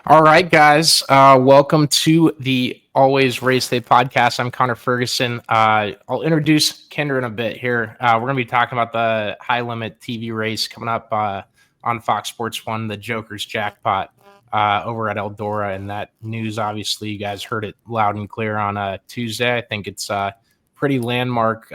All right, guys. Welcome to the Always Race Day podcast. I'm Connor Ferguson. I'll introduce Kendra in a bit here. We're going to be talking about the high limit TV race coming up on Fox Sports 1, the Joker's Jackpot over at Eldora. And that news, obviously, you guys heard it loud and clear on Tuesday. I think it's a pretty landmark,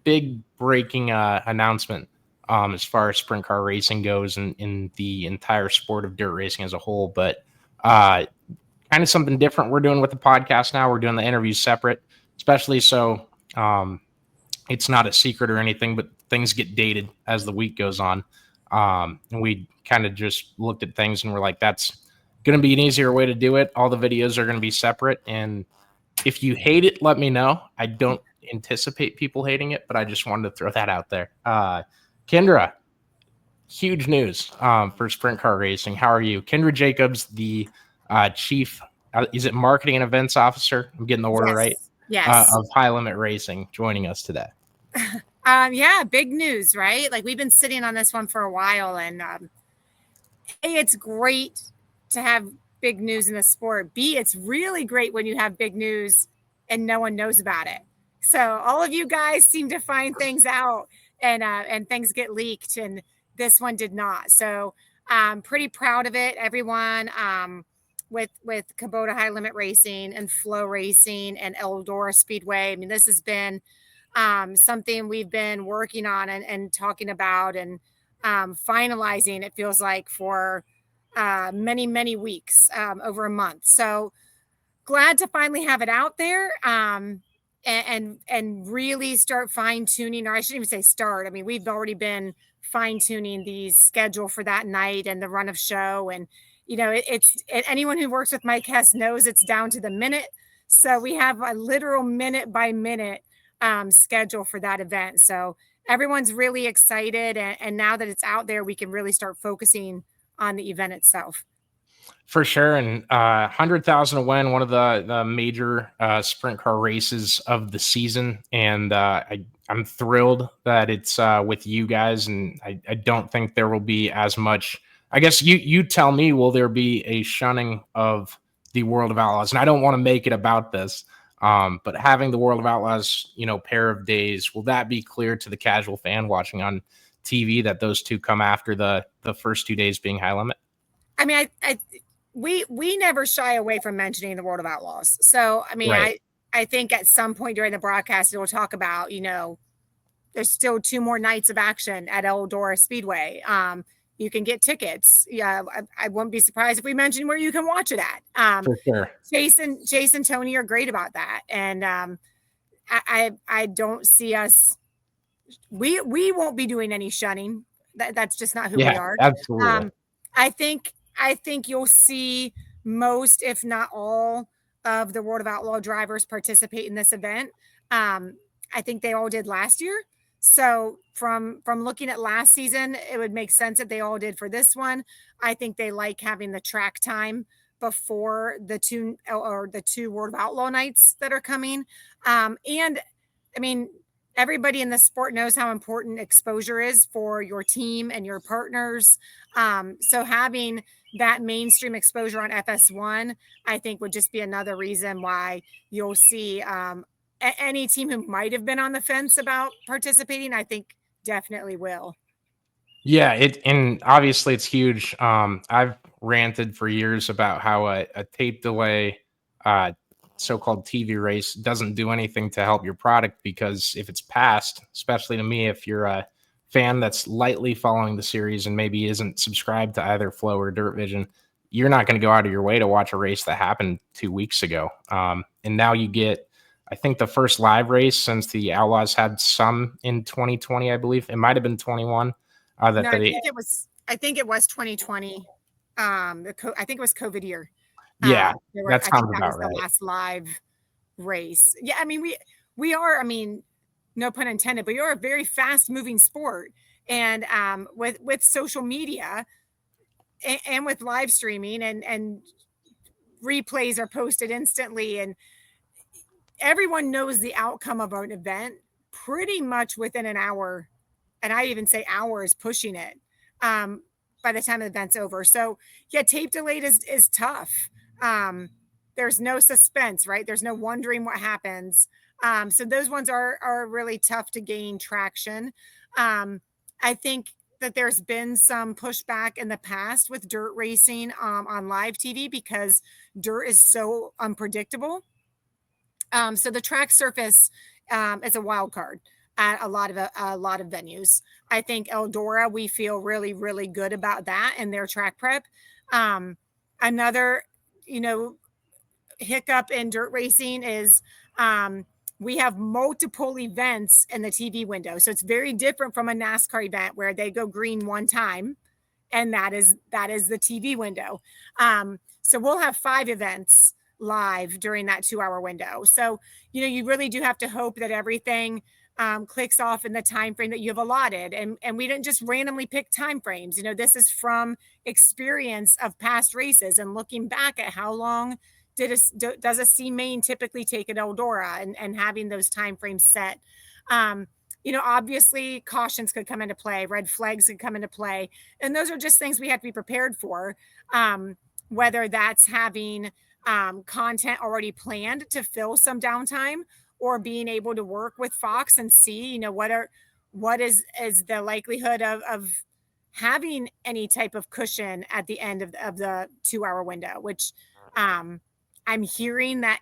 big breaking announcement as far as sprint car racing goes in the entire sport of dirt racing as a whole. But kind of something different we're doing with the podcast now. We're doing the interviews separate, especially so it's not a secret or anything, but things get dated as the week goes on. And we kind of just looked at things and we're like, that's going to be an easier way to do it. All the videos are going to be separate. And if you hate it, let me know. I don't anticipate people hating it, but I just wanted to throw that out there. Kendra, huge news for sprint car racing. How are you? Kendra Jacobs, the chief, is it marketing and events officer? I'm getting the order right. Yes. Of High Limit Racing, joining us today. Yeah, big news, right? Like we've been sitting on this one for a while, and A, it's great to have big news in the sport. B, it's really great when you have big news and no one knows about it. So all of you guys seem to find things out and things get leaked, and this one did not. So I'm pretty proud of it. Everyone with Kubota High Limit Racing and Flow Racing and Eldora Speedway. I mean, this has been something we've been working on and talking about and finalizing, it feels like, for many, many weeks, over a month. So glad to finally have it out there. And really start fine tuning, or I shouldn't even say start. I mean, we've already been fine tuning the schedule for that night and the run of show. And, you know, anyone who works with Mike Hess knows it's down to the minute. So we have a literal minute by minute schedule for that event. So everyone's really excited. And now that it's out there, we can really start focusing on the event itself. For sure. And 100,000 to win, one of the major sprint car races of the season. And I'm thrilled that it's with you guys. And I don't think there will be as much. I guess you tell me, will there be a shunning of the World of Outlaws? And I don't want to make it about this, but having the World of Outlaws, pair of days, will that be clear to the casual fan watching on TV that those two come after the first 2 days being high limit? I mean, we never shy away from mentioning the World of Outlaws. So, I mean, right. I think at some point during the broadcast, we'll talk about, there's still 2 more nights of action at Eldora Speedway. You can get tickets. Yeah, I wouldn't be surprised if we mentioned where you can watch it at. For sure. Chase and Tony are great about that. And I don't see us, we won't be doing any shunning. That's just not who we are. Absolutely. I think you'll see most, if not all, of the World of Outlaw drivers participate in this event. I think they all did last year. So from looking at last season, it would make sense that they all did for this one. I think they like having the track time before the two World of Outlaw nights that are coming. And I mean, everybody in the sport knows how important exposure is for your team and your partners. So having that mainstream exposure on FS1, I think, would just be another reason why you'll see any team who might have been on the fence about participating, I think definitely will. Yeah, and obviously it's huge. I've ranted for years about how a tape delay, so-called TV race, doesn't do anything to help your product, because if it's passed, especially to me, if you're a fan that's lightly following the series and maybe isn't subscribed to either Flow or Dirt Vision, you're not going to go out of your way to watch a race that happened 2 weeks ago. And now you get, I think, the first live race since the Outlaws had some in 2020, I believe. It might have been 21. I think it was 2020. I think it was COVID year. Yeah, that sounds about right. The last live race. Yeah, I mean, we are, I mean, no pun intended, but you're a very fast moving sport. And with social media and with live streaming and replays are posted instantly, and everyone knows the outcome of an event pretty much within an hour. And I even say hours pushing it. by the time the event's over. So yeah, tape delayed is tough. There's no suspense, right? There's no wondering what happens. So those ones are really tough to gain traction. I think that there's been some pushback in the past with dirt racing on live TV because dirt is so unpredictable. So the track surface is a wild card at a lot of venues. I think Eldora, we feel really, really good about that and their track prep. Another, hiccup in dirt racing is we have multiple events in the TV window. So it's very different from a NASCAR event where they go green one time, and that is the TV window. So we'll have 5 events live during that 2-hour window. So, you really do have to hope that everything clicks off in the time frame that you have allotted. And we didn't just randomly pick time frames. This is from experience of past races and looking back at how long does a C main typically take at Eldora, and having those time frames set. Obviously cautions could come into play, red flags could come into play. And those are just things we have to be prepared for. Whether that's having content already planned to fill some downtime, or being able to work with Fox and see, what is the likelihood of having any type of cushion at the end of the 2-hour window, which I'm hearing that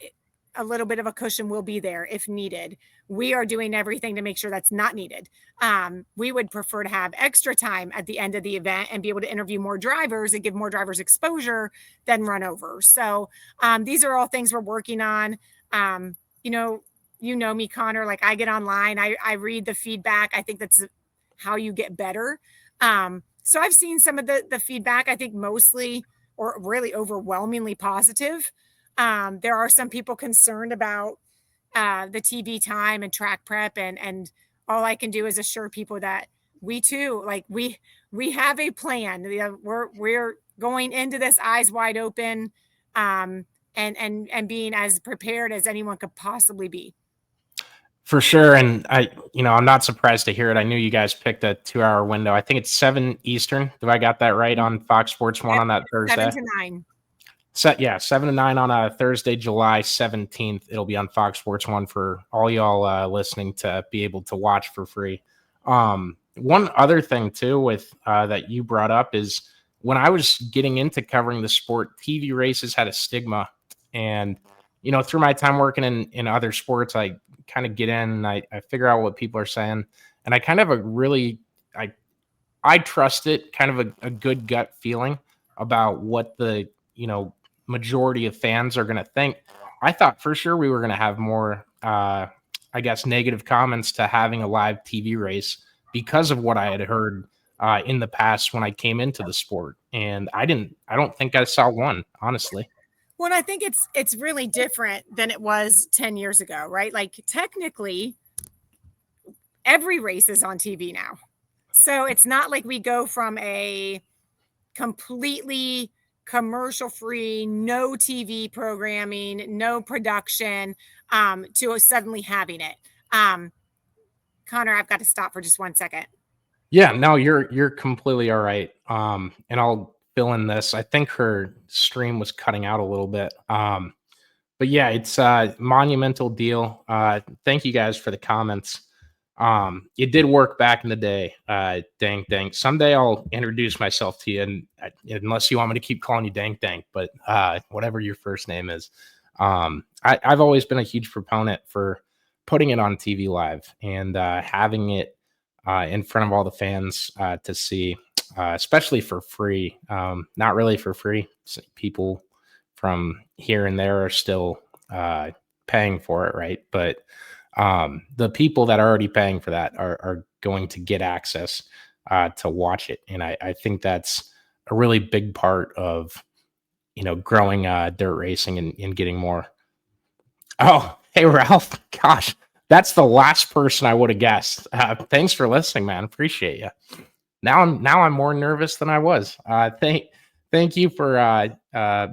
a little bit of a cushion will be there if needed. We are doing everything to make sure that's not needed. We would prefer to have extra time at the end of the event and be able to interview more drivers and give more drivers exposure than run over. So these are all things we're working on. Me, Connor, like I get online, I read the feedback. I think that's how you get better. So I've seen some of the feedback, I think mostly or really overwhelmingly positive. There are some people concerned about the TV time and track prep, and all I can do is assure people that we too, like we have a plan. We're going into this eyes wide open, and being as prepared as anyone could possibly be. For sure. And I'm not surprised to hear it. I knew you guys picked a 2-hour window. I think it's 7 Eastern. Do I got that right on Fox Sports 1 on that Thursday? 7 to 9. 7 to 9 on a Thursday, July 17th. It'll be on Fox Sports 1 for all y'all listening to be able to watch for free. One other thing too with that you brought up is when I was getting into covering the sport, TV races had a stigma. And, through my time working in other sports, I kind of get in and I figure out what people are saying. And I kind of I trust it, kind of a good gut feeling about what the, majority of fans are going to think. I thought for sure we were going to have more, negative comments to having a live TV race because of what I had heard in the past when I came into the sport. And I don't think I saw one, honestly. Well, I think it's really different than it was 10 years ago, right? Like technically every race is on TV now. So it's not like we go from a completely commercial free, no TV programming, no production, to suddenly having it. Connor, I've got to stop for just 1 second. Yeah, no, you're completely all right. And I'll fill in this. I think her stream was cutting out a little bit. But yeah, it's a monumental deal. Thank you guys for the comments. It did work back in the day. Dang. Someday I'll introduce myself to you, and unless you want me to keep calling you Dang, but whatever your first name is. I've always been a huge proponent for putting it on TV live and having it in front of all the fans to see, especially for free. Not really for free. People from here and there are still paying for it, right? But the people that are already paying for that are going to get access to watch it. And I think that's a really big part of, growing dirt racing and getting more. Oh, hey, Ralph. Gosh, that's the last person I would have guessed. Thanks for listening, man. Appreciate you. Now I'm more nervous than I was. Thank you for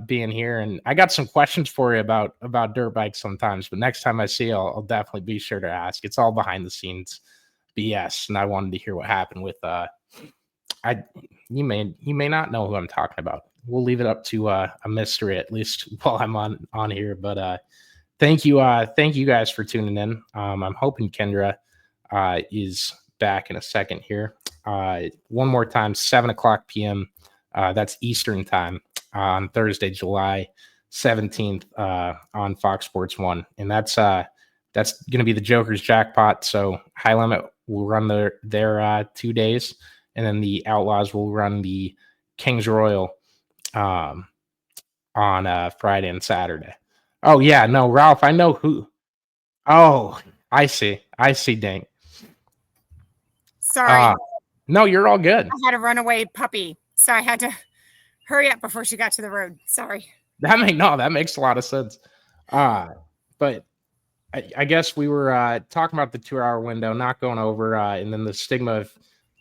being here. And I got some questions for you about dirt bikes sometimes, but next time I see you, I'll definitely be sure to ask. It's all behind the scenes BS. And I wanted to hear what happened with I you may not know who I'm talking about. We'll leave it up to a mystery at least while I'm on here. But thank you guys for tuning in. I'm hoping Kendra is back in a second here. One more time, 7 o'clock p.m. That's Eastern time on Thursday, July 17th on Fox Sports 1. And that's going to be the Joker's Jackpot. So High Limit will run their 2 days, and then the Outlaws will run the Kings Royal on Friday and Saturday. Oh, yeah. No, Ralph, I know who. Oh, I see. Dang. Sorry. No, you're all good. I had a runaway puppy, so I had to hurry up before she got to the road. Sorry. That makes a lot of sense. But I guess we were talking about the 2-hour window, not going over, and then the stigma of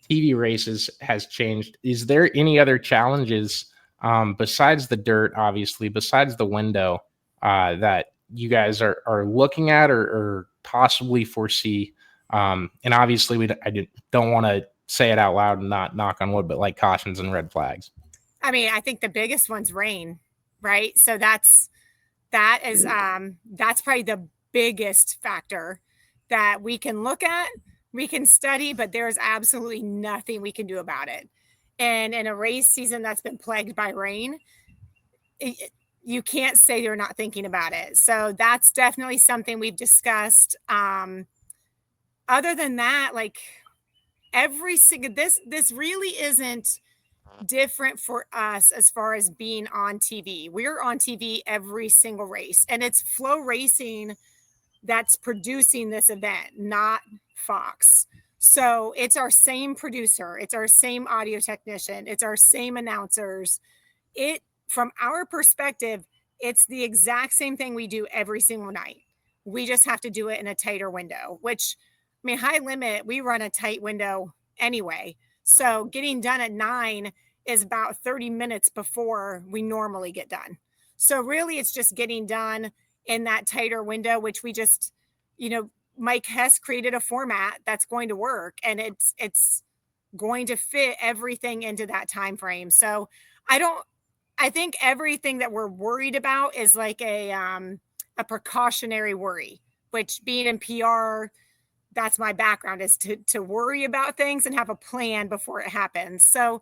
TV races has changed. Is there any other challenges besides the dirt, obviously, besides the window that you guys are looking at or possibly foresee? And obviously, I don't want to say it out loud and not knock on wood, but like cautions and red flags. I mean, I think the biggest one's rain, right? So that's probably the biggest factor that we can look at, we can study, but there's absolutely nothing we can do about it. And in a race season that's been plagued by rain, you can't say you're not thinking about it. So that's definitely something we've discussed. Other than that, like every single, this really isn't different for us as far as being on TV. We're on TV every single race, and it's Flow Racing that's producing this event, not Fox. So it's our same producer, it's our same audio technician, it's our same announcers. From our perspective, it's the exact same thing we do every single night. We just have to do it in a tighter window, which, I mean, High Limit, we run a tight window anyway. So getting done at 9 is about 30 minutes before we normally get done. So really it's just getting done in that tighter window, which we just, Mike Hess created a format that's going to work, and it's going to fit everything into that time frame. So I think everything that we're worried about is like a precautionary worry, which being in PR, that's my background, is to worry about things and have a plan before it happens. So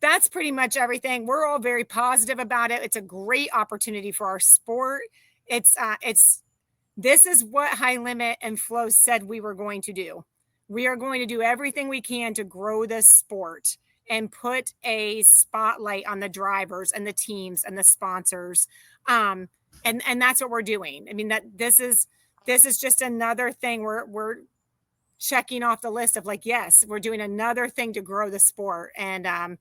that's pretty much everything. We're all very positive about it. It's a great opportunity for our sport. This is what High Limit and Flow said we were going to do. We are going to do everything we can to grow this sport and put a spotlight on the drivers and the teams and the sponsors. And that's what we're doing. I mean, this is just another thing we're checking off the list of, like, yes, we're doing another thing to grow the sport. And I'm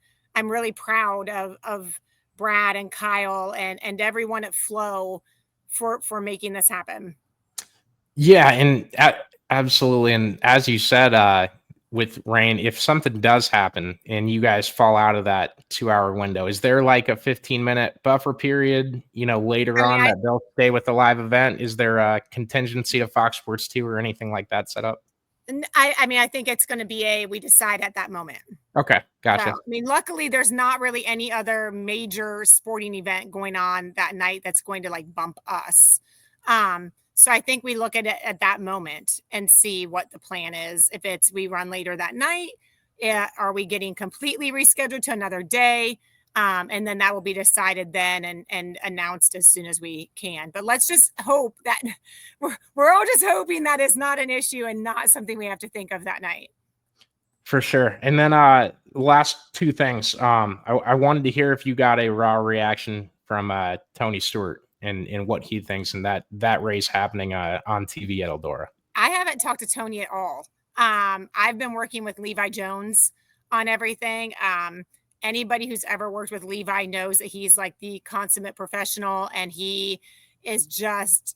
really proud of Brad and Kyle and everyone at Flow for making this happen. Yeah, and absolutely. And as you said, with rain, if something does happen and you guys fall out of that 2-hour window, is there like a 15-minute buffer period, later on that they'll stay with the live event? Is there a contingency of Fox Sports 2 or anything like that set up? I mean, I think it's going to be we decide at that moment. Okay, gotcha. So, I mean, luckily there's not really any other major sporting event going on that night that's going to like bump us. So I think we look at it at that moment and see what the plan is. If it's we run later that night, are we getting completely rescheduled to another day? And then that will be decided then and announced as soon as we can. But let's just hope that we're all just hoping that it's not an issue and not something we have to think of that night. For sure. And then last two things. I wanted to hear if you got a raw reaction from Tony Stewart and what he thinks and that race happening on TV at Eldora. I haven't talked to Tony at all. I've been working with Levi Jones on everything. Anybody who's ever worked with Levi knows that he's like the consummate professional, and he is just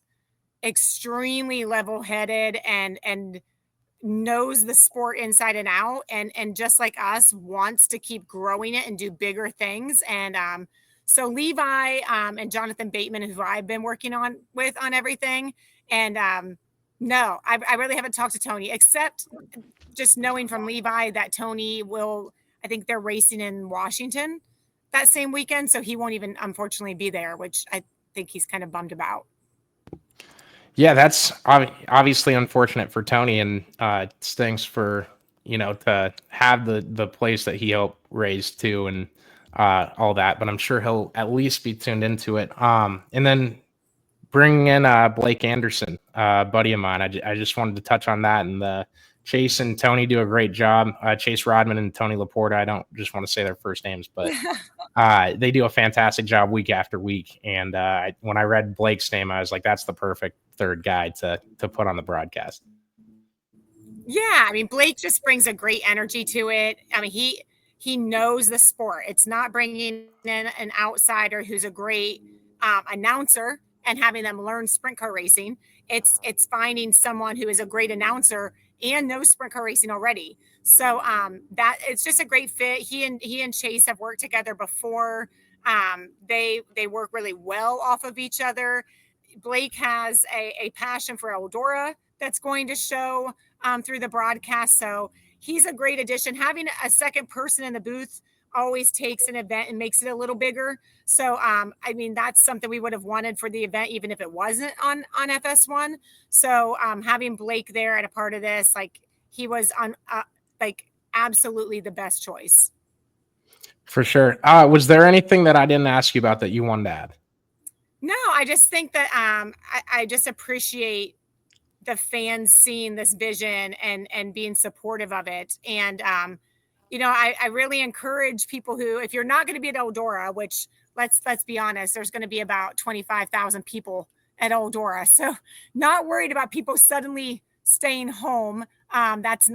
extremely level-headed and knows the sport inside and out, and just like us wants to keep growing it and do bigger things. And so Levi and Jonathan Bateman, who I've been working on everything. And no, I really haven't talked to Tony, except just knowing from Levi that Tony will I think they're racing in Washington that same weekend. So he won't even, unfortunately, be there, which I think he's kind of bummed about. Yeah, that's obviously unfortunate for Tony, and stinks for, to have the place that he helped raise too, and all that. But I'm sure he'll at least be tuned into it. And then bringing in Blake Anderson, buddy of mine. I just wanted to touch on that, and Chase and Tony do a great job. Chase Rodman and Tony Laporta. I don't just want to say their first names, but they do a fantastic job week after week. And when I read Blake's name, I was like, that's the perfect third guy to put on the broadcast. Yeah, I mean, Blake just brings a great energy to it. I mean, he knows the sport. It's not bringing in an outsider who's a great announcer and having them learn sprint car racing. It's finding someone who is a great announcer and knows sprint car racing already. So that it's just a great fit. He and Chase have worked together before. They work really well off of each other. Blake has a passion for Eldora that's going to show through the broadcast. So he's a great addition. Having a second person in the booth always takes an event and makes it a little bigger. So, I mean, that's something we would have wanted for the event, even if it wasn't on FS1. So having Blake there and a part of this, like he was on absolutely the best choice. For sure. Was there anything that I didn't ask you about that you wanted to add? No, I just think that I just appreciate the fans seeing this vision and being supportive of it. And, I really encourage people who, if you're not going to be at Eldora, which let's be honest, there's going to be about 25,000 people at Eldora. So not worried about people suddenly staying home. That's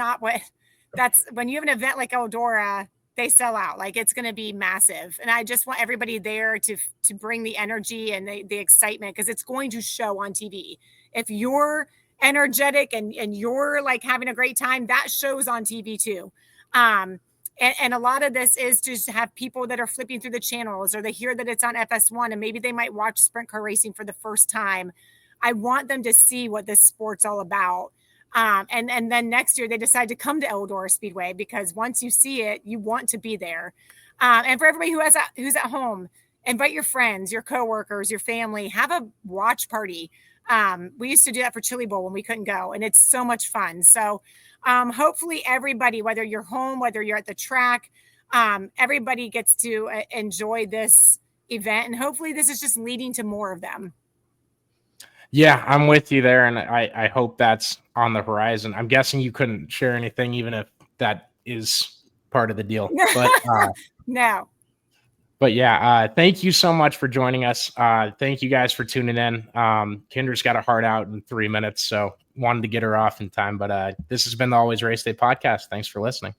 when you have an event like Eldora, they sell out. Like it's going to be massive. And I just want everybody there to bring the energy and the excitement, because it's going to show on TV. If you're energetic and you're like having a great time, that shows on TV too. And a lot of this is just to have people that are flipping through the channels, or they hear that it's on FS1 and maybe they might watch sprint car racing for the first time. I want them to see what this sport's all about. And then next year they decide to come to Eldora Speedway, because once you see it, you want to be there. And for everybody who's at home, invite your friends, your coworkers, your family, have a watch party. We used to do that for Chili Bowl when we couldn't go, and it's so much fun. So hopefully everybody, whether you're home, whether you're at the track, everybody gets to enjoy this event. And hopefully this is just leading to more of them. Yeah, I'm with you there, and I hope that's on the horizon. I'm guessing you couldn't share anything, even if that is part of the deal. But no. But yeah, thank you so much for joining us. Thank you guys for tuning in. Kendra's got a heart out in 3 minutes, so wanted to get her off in time. But this has been the Always Race Day podcast. Thanks for listening.